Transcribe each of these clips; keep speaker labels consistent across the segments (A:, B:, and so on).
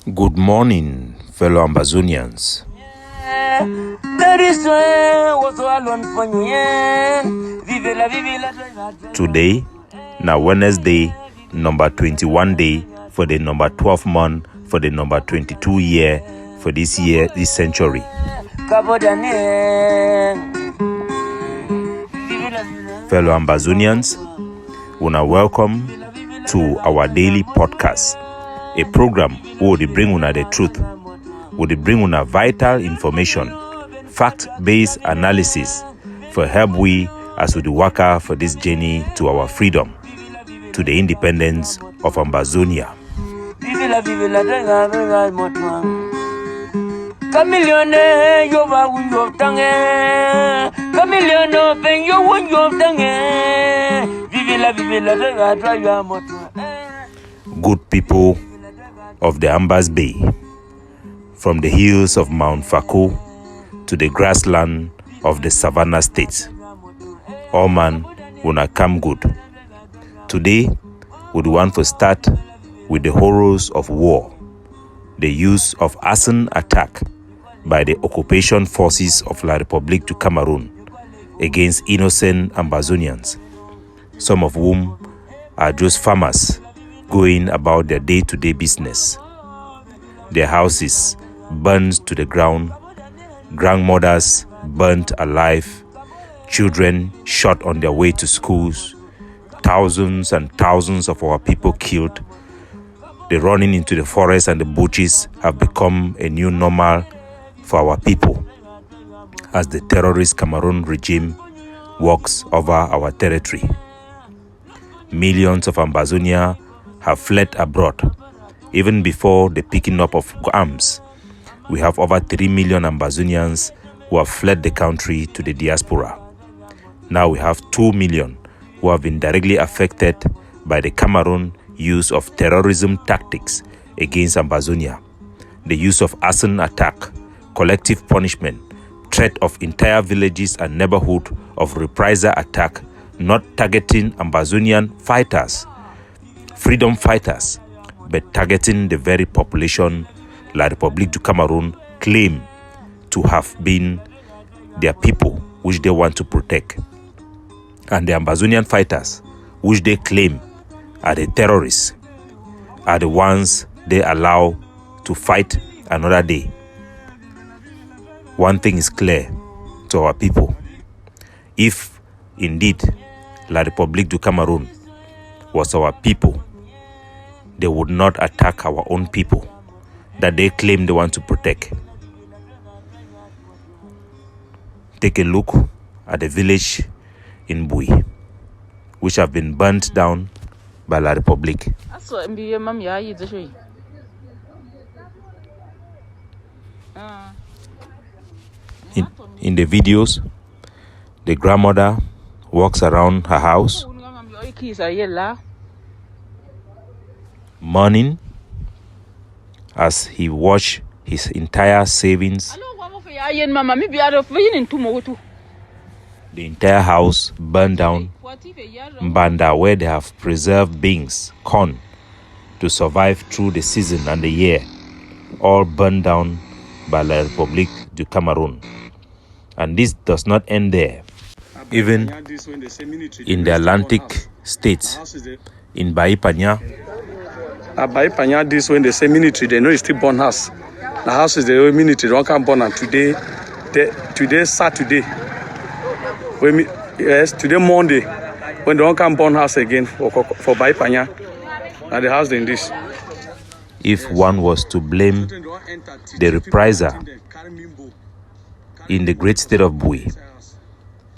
A: Good morning, fellow Ambazonians. Today, na Wednesday, number 21 day for the number 12 month for the number 22 year for this century. Capo Daniel. Fellow Ambazonians, una welcome to our daily podcast, a program where we bring una the truth, we bring una vital information, fact-based analysis for help we as we work for this journey to our freedom, to the independence of Ambazonia. Good people of the Ambaz Bay, from the hills of Mount Fako to the grassland of the Savannah State, all man wanna come good. Today, we want to start with the horrors of war, the use of arson attack by the occupation forces of La République du Cameroon against innocent Ambazonians, some of whom are just farmers going about their day-to-day business. Their houses burned to the ground, grandmothers burnt alive, children shot on their way to schools, thousands and thousands of our people killed. The running into the forests and the bushes have become a new normal for our people as the terrorist Cameroon regime walks over our territory. Millions of Ambazonia have fled abroad. Even before the picking up of arms, we have over 3 million Ambazonians who have fled the country to the diaspora. Now we have 2 million who have been directly affected by the Cameroon use of terrorism tactics against Ambazonia, the use of arson attack, collective punishment, threat of entire villages and neighborhood of reprisal attack, not targeting Ambazonian fighters, freedom fighters, but targeting the very population La République du Cameroon claim to have been their people which they want to protect. And the Ambazonian fighters, which they claim are the terrorists, are the ones they allow to fight another day. One thing is clear to our people. If indeed La République du Cameroon was our people, they would not attack our own people that they claim they want to protect. Take a look at the village in Bui, which have been burnt down by La République. In the videos, the grandmother walks around her house, mourning as he watched his entire savings, the entire house burned down. Mbanda, where they have preserved beans, corn, to survive through the season and the year, all burned down by La République du Cameroon. And this does not end there. Even in the Atlantic states, in Baipanya,
B: this when they say military, they know it's still burn house. The house is the only military, they don't come burn. And today Saturday, today Monday, when they don't come burn house again for Baipanya, and the house in this.
A: If one was to blame the reprisal in the great state of Bui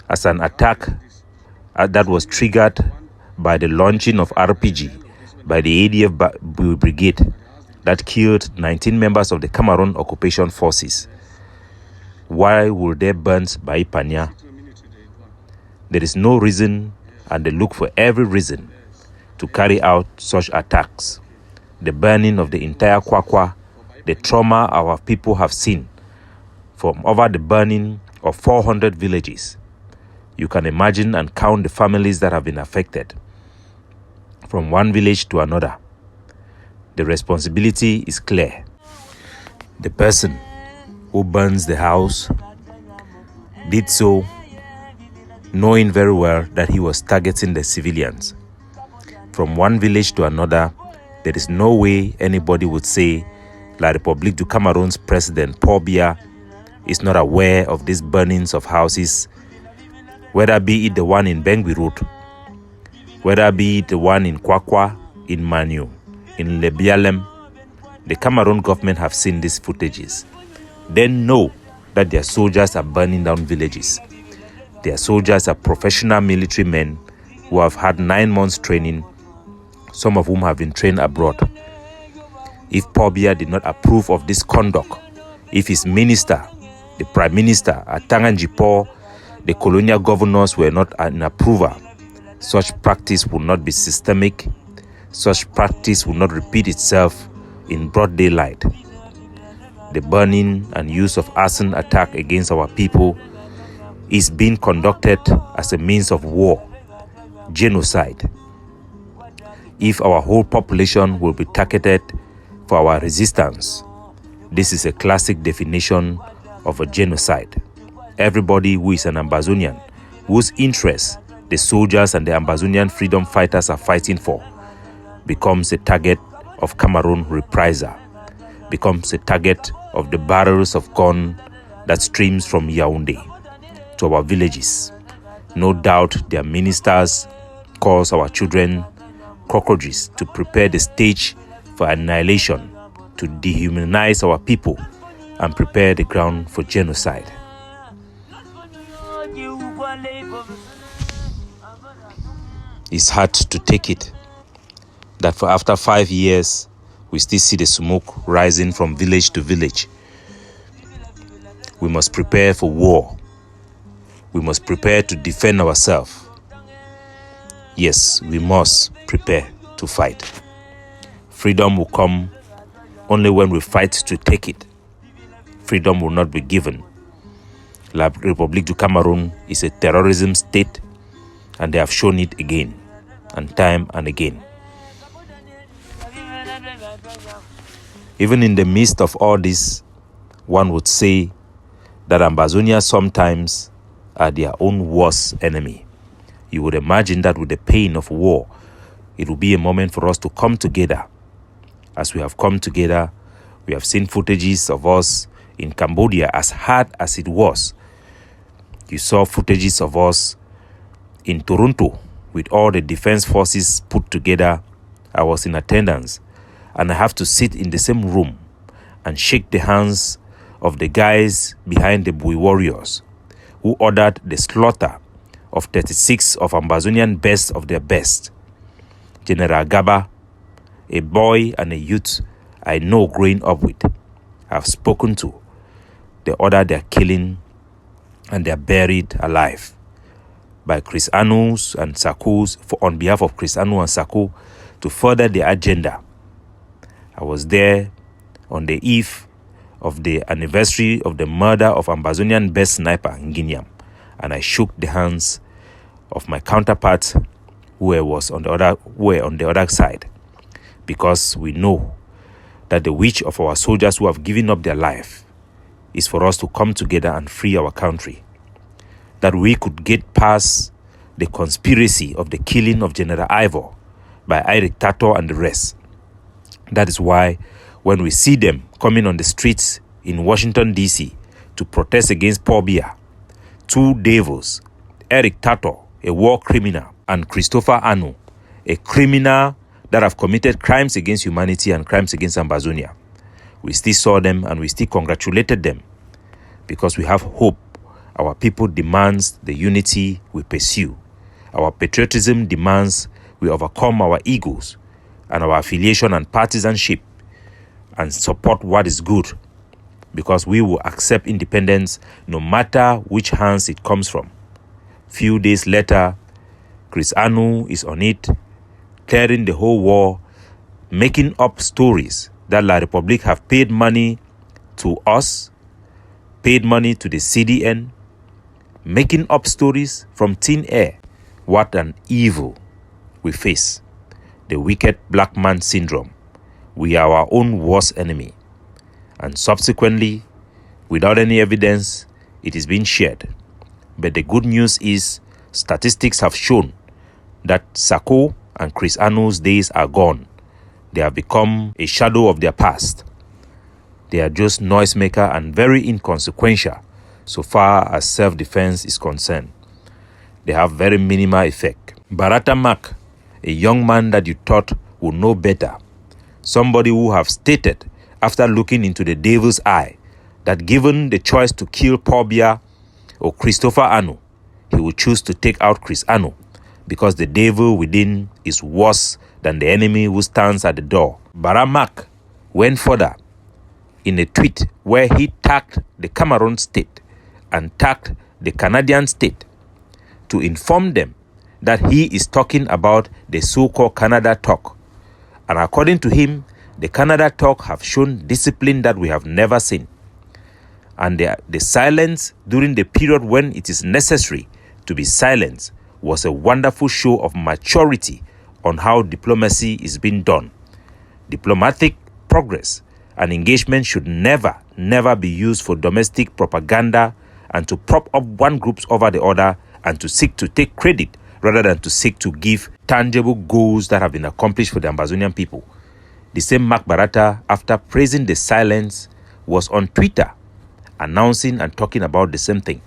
A: as an attack that was triggered by the launching of RPG by the ADF Bui Brigade that killed 19 members of the Cameroon occupation forces, why would they burn Baipanya? There is no reason, and they look for every reason to carry out such attacks. The burning of the entire Kwakwa, the trauma our people have seen from over the burning of 400 villages. You can imagine and count the families that have been affected from one village to another. The responsibility is clear. The person who burns the house did so knowing very well that he was targeting the civilians. From one village to another, there is no way anybody would say La République du Cameroon's president, Paul Biya, is not aware of these burnings of houses, whether be it the one in Bengui Road, whether be it the one in Kwakwa, in Manu, in Lebialem. The Cameroon government have seen these footages. They know that their soldiers are burning down villages. Their soldiers are professional military men who have had 9 months training, some of whom have been trained abroad. If Paul Biya did not approve of this conduct, if his minister, the prime minister, Atanganjipo, the colonial governors were not in approval, such practice would not be systemic. Such practice will not repeat itself in broad daylight. The burning and use of arson attack against our people is being conducted as a means of war, genocide. If our whole population will be targeted for our resistance, this is a classic definition of a genocide. Everybody who is an Ambazonian, whose interests the soldiers and the Ambazonian freedom fighters are fighting for, becomes a target of Cameroon reprisal, becomes a target of the barrels of gun that streams from Yaoundé to our villages. No doubt their ministers cause our children cockroaches to prepare the stage for annihilation, to dehumanize our people and prepare the ground for genocide. It's hard to take it that for after 5 years, we still see the smoke rising from village to village. We must prepare for war. We must prepare to defend ourselves. Yes, we must prepare to fight. Freedom will come only when we fight to take it. Freedom will not be given. La République du Cameroon is a terrorism state, and they have shown it again and time and again. Even in the midst of all this, one would say that Ambazonia sometimes are their own worst enemy. You would imagine that with the pain of war, it will be a moment for us to come together. As we have come together, we have seen footages of us in Cambodia, as hard as it was. You saw footages of us in Toronto with all the defense forces put together. I was in attendance, and I have to sit in the same room and shake the hands of the guys behind the Bui warriors who ordered the slaughter of 36 of Ambazonian best of their best. General Gaba, a boy and a youth I know growing up with, I've spoken to. They ordered their killing and they're buried alive by Chris Anus and Sakus on behalf of Chris Anu and Saku to further their agenda. I was there on the eve of the anniversary of the murder of Ambazonian best sniper Nginiam, and I shook the hands of my counterparts who were on the other side, because we know that the wish of our soldiers who have given up their life is for us to come together and free our country, that we could get past the conspiracy of the killing of General Ivor by Eric Tato and the rest. That is why when we see them coming on the streets in Washington, D.C. to protest against Paul Biya, two devils, Eric Tato, a war criminal, and Christopher Anu, a criminal that have committed crimes against humanity and crimes against Ambazonia, we still saw them and we still congratulated them, because we have hope. Our people demands the unity we pursue. Our patriotism demands we overcome our egos and our affiliation and partisanship and support what is good, because we will accept independence no matter which hands it comes from. Few days later, Chris Anu is on it, clearing the whole war, making up stories that La République have paid money to us, paid money to the CDN, making up stories from thin air. What an evil we face. The wicked black man syndrome. We are our own worst enemy. and subsequently, without any evidence, it is being shared. But the good news is statistics have shown that Sako and Chris Anu's days are gone. They have become a shadow of their past. They are just noisemaker and very inconsequential so far as self-defense is concerned. They have very minimal effect. Barata Mak, a young man that you thought would know better, somebody who have stated after looking into the devil's eye that given the choice to kill Pobia or Christopher Anu, he would choose to take out Chris Anu because the devil within is worse than the enemy who stands at the door. Baramak went further in a tweet where he tagged the Cameroon state and tagged the Canadian state to inform them that he is talking about the so-called Canada talk. And according to him, the Canada talk have shown discipline that we have never seen. And the silence during the period when it is necessary to be silent was a wonderful show of maturity on how diplomacy is being done. Diplomatic progress and engagement should never be used for domestic propaganda and to prop up one group over the other and to seek to take credit rather than to seek to give tangible goals that have been accomplished for the Ambazonian people. The same Mark Barata, after praising the silence, was on Twitter announcing and talking about the same thing.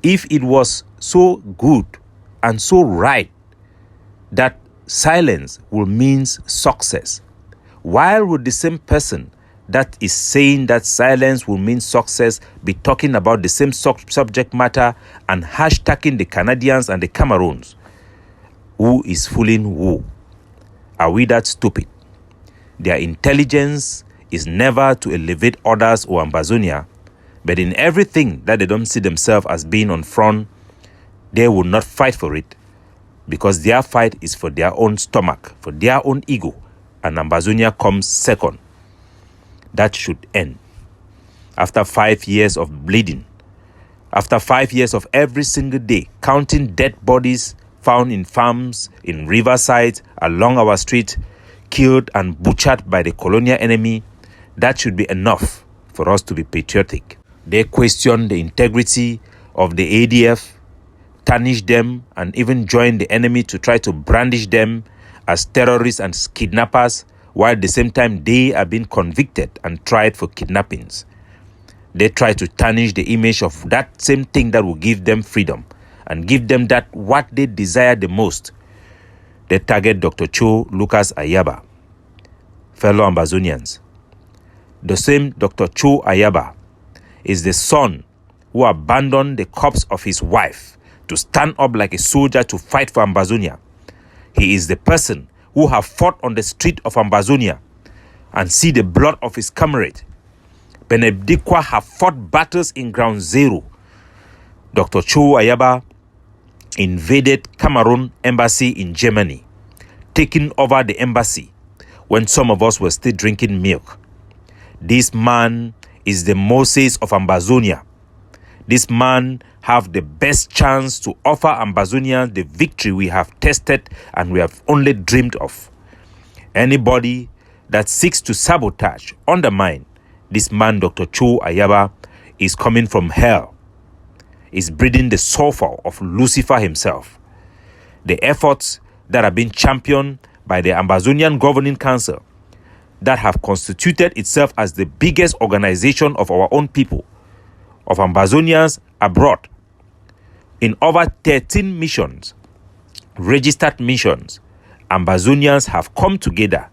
A: If it was so good and so right that silence will mean success, why would the same person that is saying that silence will mean success be talking about the same subject matter and hashtagging the Canadians and the Cameroons? Who is fooling who? Are we that stupid? Their intelligence is never to elevate others or Ambazonia, but in everything that they don't see themselves as being on front, they will not fight for it because their fight is for their own stomach, for their own ego, and Ambazonia comes second. That should end. After 5 years of bleeding, after 5 years of every single day counting dead bodies found in farms, in riverside, along our street, killed and butchered by the colonial enemy, that should be enough for us to be patriotic. They question the integrity of the ADF, tarnish them, and even join the enemy to try to brandish them as terrorists and kidnappers, while at the same time they are being convicted and tried for kidnappings. They try to tarnish the image of that same thing that will give them freedom and give them that what they desire the most. They target Dr. Cho Lucas Ayaba. Fellow Ambazonians, the same Dr. Cho Ayaba is the son who abandoned the corpse of his wife to stand up like a soldier to fight for Ambazonia. He is the person who have fought on the street of Ambazonia and see the blood of his comrade. Benedictwa have fought battles in ground zero. Dr. Cho Ayaba invaded Cameroon embassy in Germany, taking over the embassy when some of us were still drinking milk. This man is the Moses of Ambazonia. This man have the best chance to offer Ambazonians the victory we have tested and we have only dreamed of. Anybody that seeks to sabotage, undermine this man, Dr. Cho Ayaba, is coming from hell, is breathing the sulfur of Lucifer himself. The efforts that have been championed by the Ambazonian Governing Council that have constituted itself as the biggest organization of our own people, of Ambazonians abroad, in over 13 missions, registered missions, Ambazonians have come together,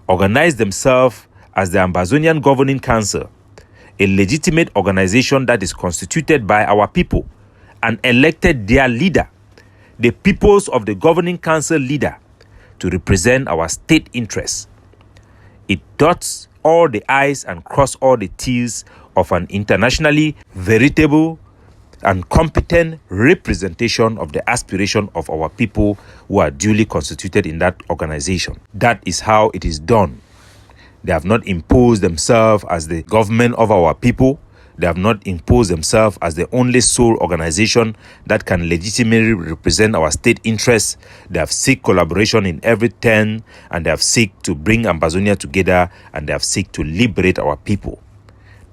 A: organized themselves as the Ambazonian Governing Council, a legitimate organization that is constituted by our people, and elected their leader, the peoples of the Governing Council leader, to represent our state interests. It dots all the I's and cross all the T's of an internationally veritable and competent representation of the aspiration of our people who are duly constituted in that organization. That is how it is done. They have not imposed themselves as the government of our people. They have not imposed themselves as the only sole organization that can legitimately represent our state interests. They have sought collaboration in every turn, and they have sought to bring Ambazonia together, and they have sought to liberate our people.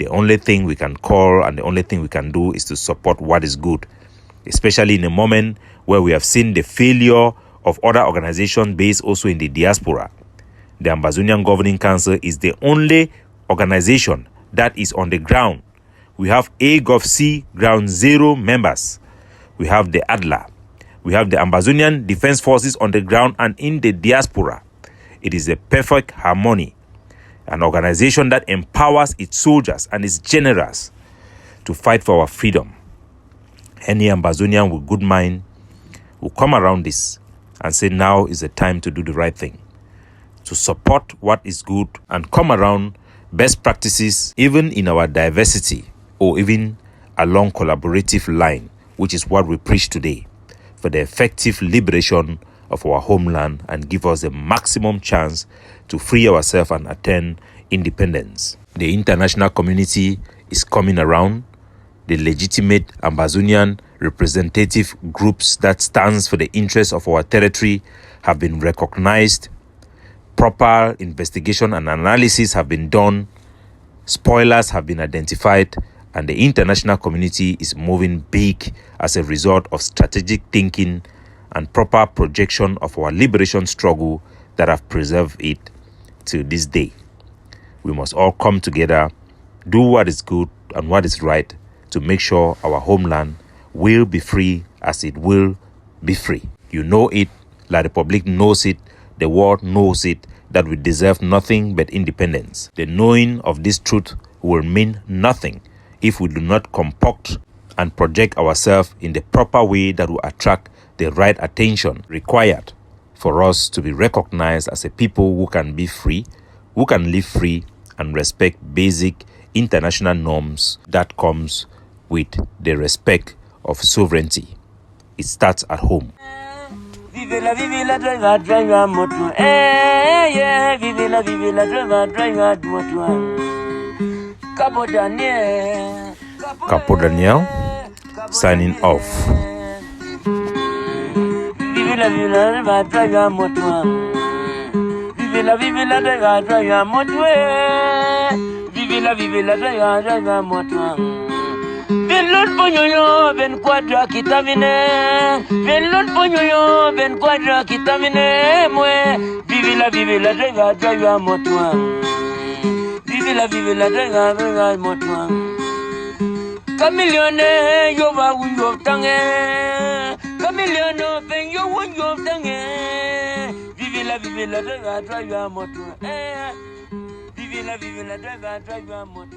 A: The only thing we can call and the only thing we can do is to support what is good, especially in a moment where we have seen the failure of other organizations based also in the diaspora. The Ambazonian Governing Council is the only organization that is on the ground. We have AGovC Ground Zero members. We have the ADLA. We have the Ambazonian Defense Forces on the ground and in the diaspora. It is a perfect harmony. An organization that empowers its soldiers and its generals to fight for our freedom. Any Ambazonian with good mind will come around this and say now is the time to do the right thing, to support what is good and come around best practices even in our diversity or even along collaborative line, which is what we preach today, for the effective liberation of our homeland and give us the maximum chance to free ourselves and attain independence. The international community is coming around. The legitimate Ambazonian representative groups that stands for the interests of our territory have been recognized. Proper investigation and analysis have been done. Spoilers have been identified, and the international community is moving big as a result of strategic thinking and proper projection of our liberation struggle that have preserved it to this day. We must all come together, do what is good and what is right to make sure our homeland will be free as it will be free. You know it, La Republic knows it, the world knows it, that we deserve nothing but independence. The knowing of this truth will mean nothing if we do not compact and project ourselves in the proper way that will attract the right attention required for us to be recognized as a people who can be free, who can live free and respect basic international norms that comes with the respect of sovereignty. It starts at home.
C: Vive la driver moto. Yeah, vive la driver moto. Capo Daniel.
A: Capo Daniel, signing off.
C: Vive la driver moto. Vive la driver moto. Vive la driver moto. Ben l'autre pognon, ben quadra qui t'amène. Ben l'autre pognon, ben quadra qui t'amène. Moi, vive la driver moto. Vive la driver moto. Camillionne, yo va où yo tangue. Camillionne, ben yo où yo tangue. Vive la driver moto. Vive la driver moto.